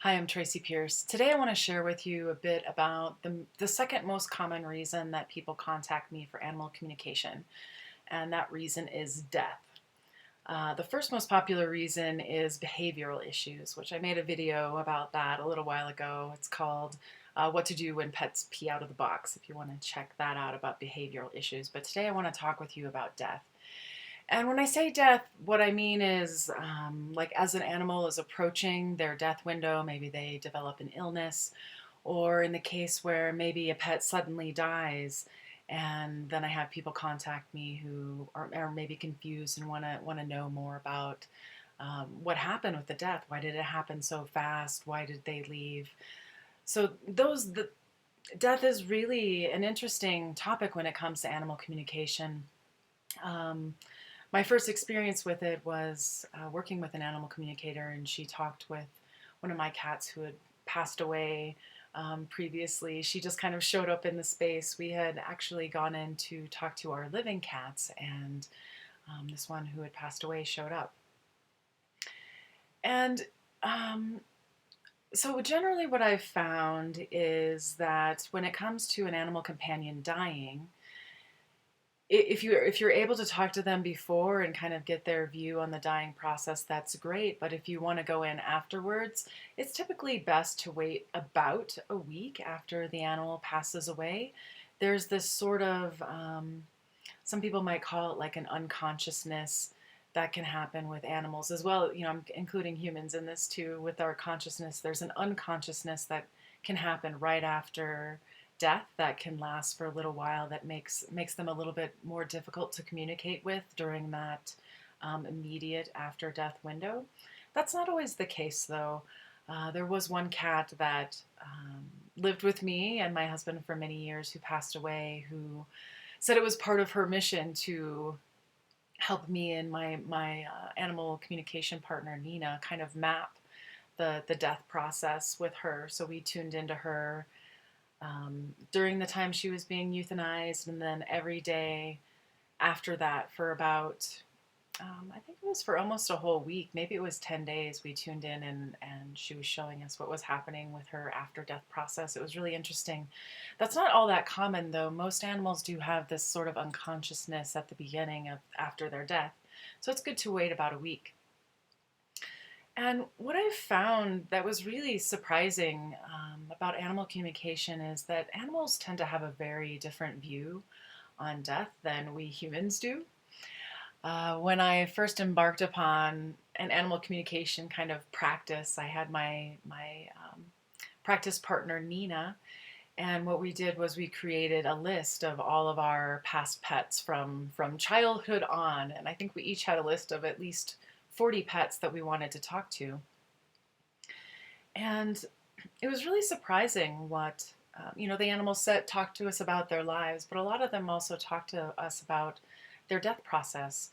Hi, I'm Tracy Pierce. Today I want to share with you a bit about the second most common reason that people contact me for animal communication, and that reason is death. The first most popular reason is behavioral issues, which I made a video about that a little while ago. It's called What to Do When Pets Pee Out of the Box, if you want to check that out about behavioral issues. But today I want to talk with you about death. And when I say death, what I mean is like as an animal is approaching their death window, maybe they develop an illness, or in the case where maybe a pet suddenly dies, and then I have people contact me who are maybe confused and want to know more about what happened with the death. Why did it happen so fast? Why did they leave? So the death is really an interesting topic when it comes to animal communication. Um, my first experience with it was working with an animal communicator, and she talked with one of my cats who had passed away previously. She just kind of showed up in the space. We had actually gone in to talk to our living cats, and this one who had passed away showed up. And so, generally, what I've found is that when it comes to an animal companion dying, if you're able to talk to them before and kind of get their view on the dying process, that's great. But if you want to go in afterwards, it's typically best to wait about a week after the animal passes away. There's this sort of some people might call it like an unconsciousness that can happen with animals as well. I'm including humans in this too. With our consciousness, there's an unconsciousness that can happen right after death that can last for a little while, that makes them a little bit more difficult to communicate with during that immediate after death window. That's not always the case though. There was one cat that lived with me and my husband for many years who passed away, who said it was part of her mission to help me and my animal communication partner Nina kind of map the death process with her. So we tuned into her during the time she was being euthanized, and then every day after that for about, I think it was for almost a whole week, maybe it was 10 days, we tuned in and she was showing us what was happening with her after death process. It was really interesting. That's not all that common though. Most animals do have this sort of unconsciousness at the beginning of after their death. So it's good to wait about a week. And what I've found that was really surprising about animal communication is that animals tend to have a very different view on death than we humans do. When I first embarked upon an animal communication kind of practice, I had my practice partner Nina, and what we did was we created a list of all of our past pets from childhood on, and I think we each had a list of at least 40 pets that we wanted to talk to. And it was really surprising what, the animals talked to us about their lives, but a lot of them also talked to us about their death process.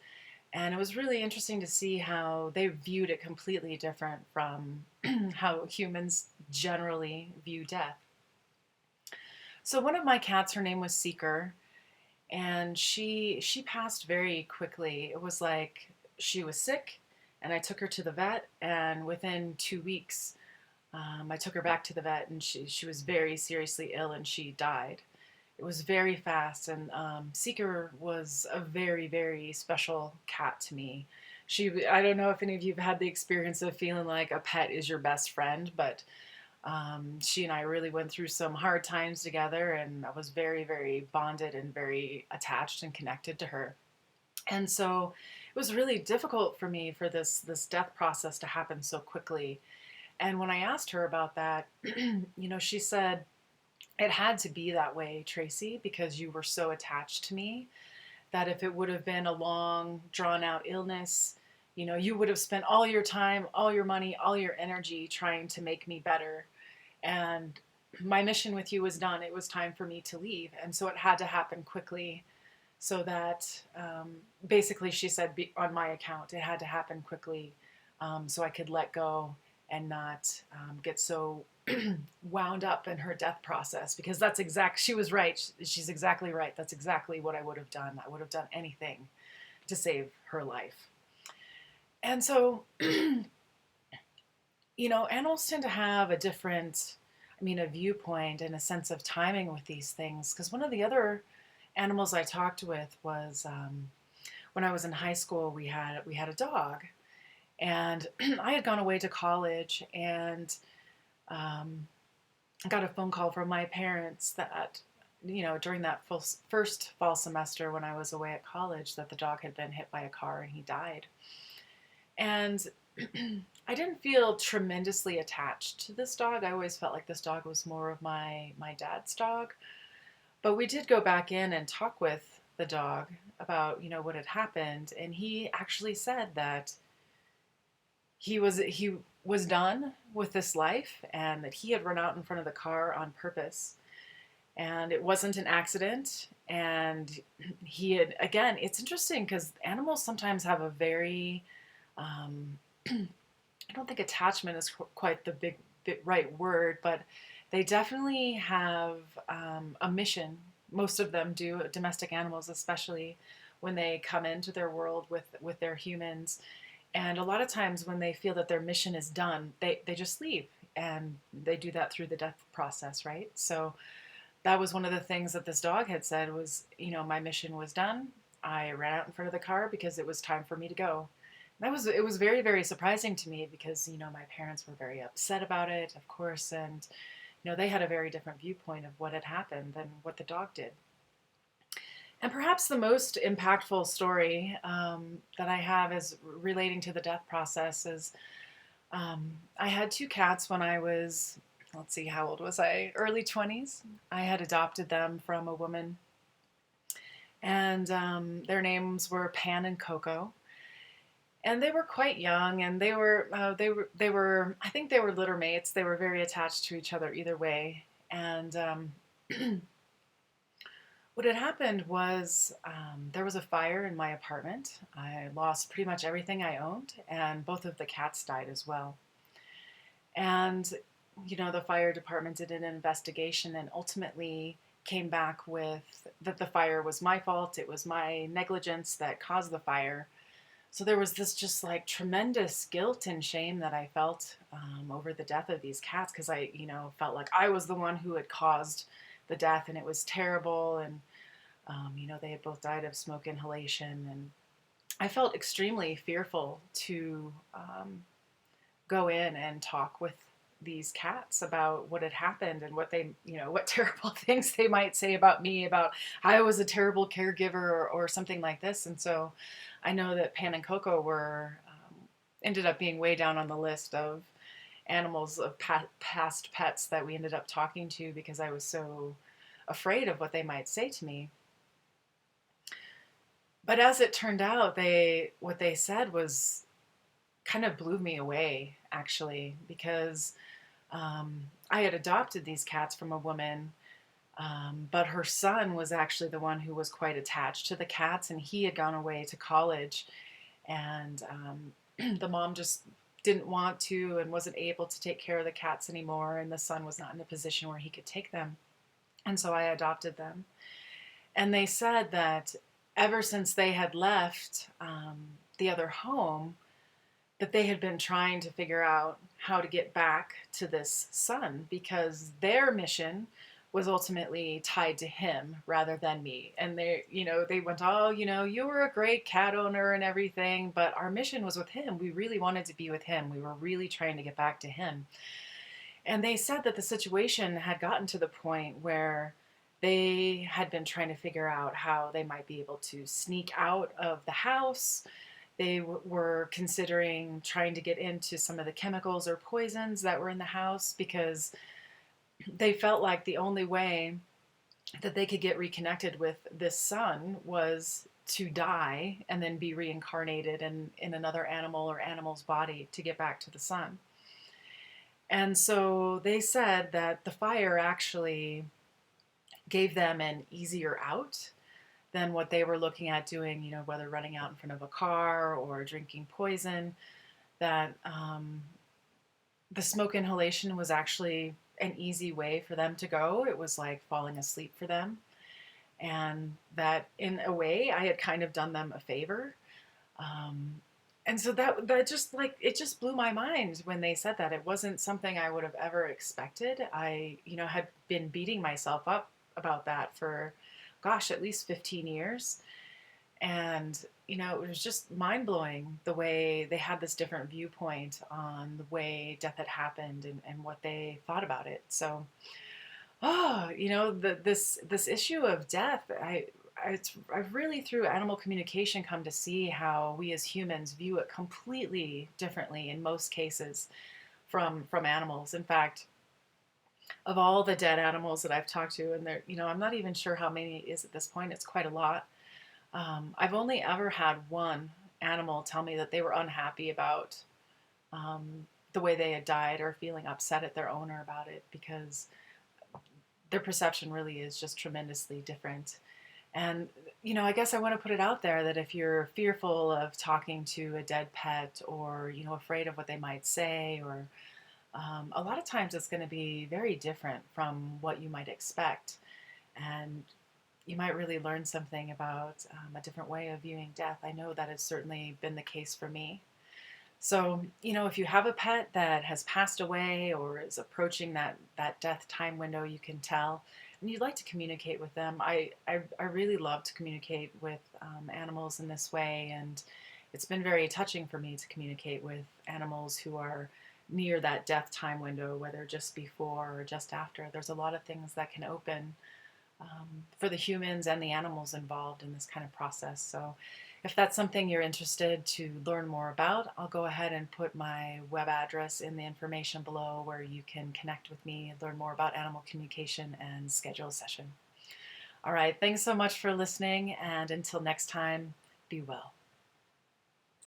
And it was really interesting to see how they viewed it completely different from how humans generally view death. So one of my cats, her name was Seeker, and she passed very quickly. It was like she was sick, and I took her to the vet, and within 2 weeks, I took her back to the vet, and she was very seriously ill, and she died. It was very fast, and Seeker was a very, very special cat to me. I don't know if any of you have had the experience of feeling like a pet is your best friend, but she and I really went through some hard times together, and I was very, very bonded and very attached and connected to her. And so it was really difficult for me for this death process to happen so quickly. And when I asked her about that, she said, it had to be that way, Tracy, because you were so attached to me that if it would have been a long, drawn out illness, you would have spent all your time, all your money, all your energy trying to make me better. And my mission with you was done. It was time for me to leave. And so it had to happen quickly, so that basically she said, on my account, it had to happen quickly, so I could let go and not get so wound up in her death process, because she was right. She's exactly right. That's exactly what I would have done. I would have done anything to save her life. And so Animals tend to have a different, a viewpoint and a sense of timing with these things. Because one of the other animals I talked with was when I was in high school. We had a dog, and I had gone away to college, and um, got a phone call from my parents that during that first fall semester when I was away at college, that the dog had been hit by a car and he died. And I didn't feel tremendously attached to this dog. I always felt like this dog was more of my dad's dog. But we did go back in and talk with the dog about what had happened, and he actually said that he was done with this life, and that he had run out in front of the car on purpose, and it wasn't an accident. And he had, again, it's interesting because animals sometimes have a very um, I don't think attachment is quite the right word, but they definitely have a mission. Most of them do, domestic animals especially, when they come into their world with their humans. And a lot of times when they feel that their mission is done, they just leave. And they do that through the death process, right? So that was one of the things that this dog had said was, my mission was done. I ran out in front of the car because it was time for me to go. It was very, very surprising to me because, my parents were very upset about it, of course, and, they had a very different viewpoint of what had happened than what the dog did. And perhaps the most impactful story that I have is relating to the death process is I had two cats when I was, let's see, how old was I? Early 20s. I had adopted them from a woman, and their names were Pan and Coco. And they were quite young, and they were I think they were litter mates. They were very attached to each other either way. And what had happened was there was a fire in my apartment. I lost pretty much everything I owned, and both of the cats died as well. And the fire department did an investigation and ultimately came back with that the fire was my fault. It was my negligence that caused the fire. So there was this just like tremendous guilt and shame that I felt over the death of these cats, because I, felt like I was the one who had caused the death, and it was terrible. And, they had both died of smoke inhalation. And I felt extremely fearful to go in and talk with these cats about what had happened and what they, what terrible things they might say about me, about how I was a terrible caregiver, or something like this. And so I know that Pan and Coco were ended up being way down on the list of animals of past pets that we ended up talking to, because I was so afraid of what they might say to me. But as it turned out, what they said was kind of blew me away, actually, because I had adopted these cats from a woman, but her son was actually the one who was quite attached to the cats, and he had gone away to college, and the mom just didn't want to and wasn't able to take care of the cats anymore, and the son was not in a position where he could take them. And so I adopted them. And they said that ever since they had left the other home, that they had been trying to figure out how to get back to this son, because their mission was ultimately tied to him rather than me. And they went, oh, you were a great cat owner and everything, but our mission was with him. We really wanted to be with him. We were really trying to get back to him. And they said that the situation had gotten to the point where they had been trying to figure out how they might be able to sneak out of the house. They were considering trying to get into some of the chemicals or poisons that were in the house, because they felt like the only way that they could get reconnected with this son was to die and then be reincarnated in another animal or animal's body to get back to the sun. And so they said that the fire actually gave them an easier out than what they were looking at doing, whether running out in front of a car or drinking poison. That the smoke inhalation was actually an easy way for them to go. It was like falling asleep for them. And that in a way I had kind of done them a favor. And so that just like it just blew my mind when they said that. It wasn't something I would have ever expected. I, had been beating myself up about that for, gosh, at least 15 years. And, it was just mind blowing the way they had this different viewpoint on the way death had happened and what they thought about it. So, this issue of death, I've really through animal communication come to see how we as humans view it completely differently in most cases from animals. In fact, of all the dead animals that I've talked to, and there, I'm not even sure how many it is at this point. It's quite a lot. I've only ever had one animal tell me that they were unhappy about the way they had died or feeling upset at their owner about it because their perception really is just tremendously different. And, I guess I want to put it out there that if you're fearful of talking to a dead pet or, afraid of what they might say, or a lot of times it's going to be very different from what you might expect. And you might really learn something about a different way of viewing death. I know that has certainly been the case for me. So, if you have a pet that has passed away or is approaching that death time window, you can tell, and you'd like to communicate with them. I really love to communicate with animals in this way, and it's been very touching for me to communicate with animals who are near that death time window, whether just before or just after. There's a lot of things that can open for the humans and the animals involved in this kind of process. So, if that's something you're interested to learn more about, I'll go ahead and put my web address in the information below where you can connect with me and learn more about animal communication and schedule a session. All right, thanks so much for listening, and until next time, be well.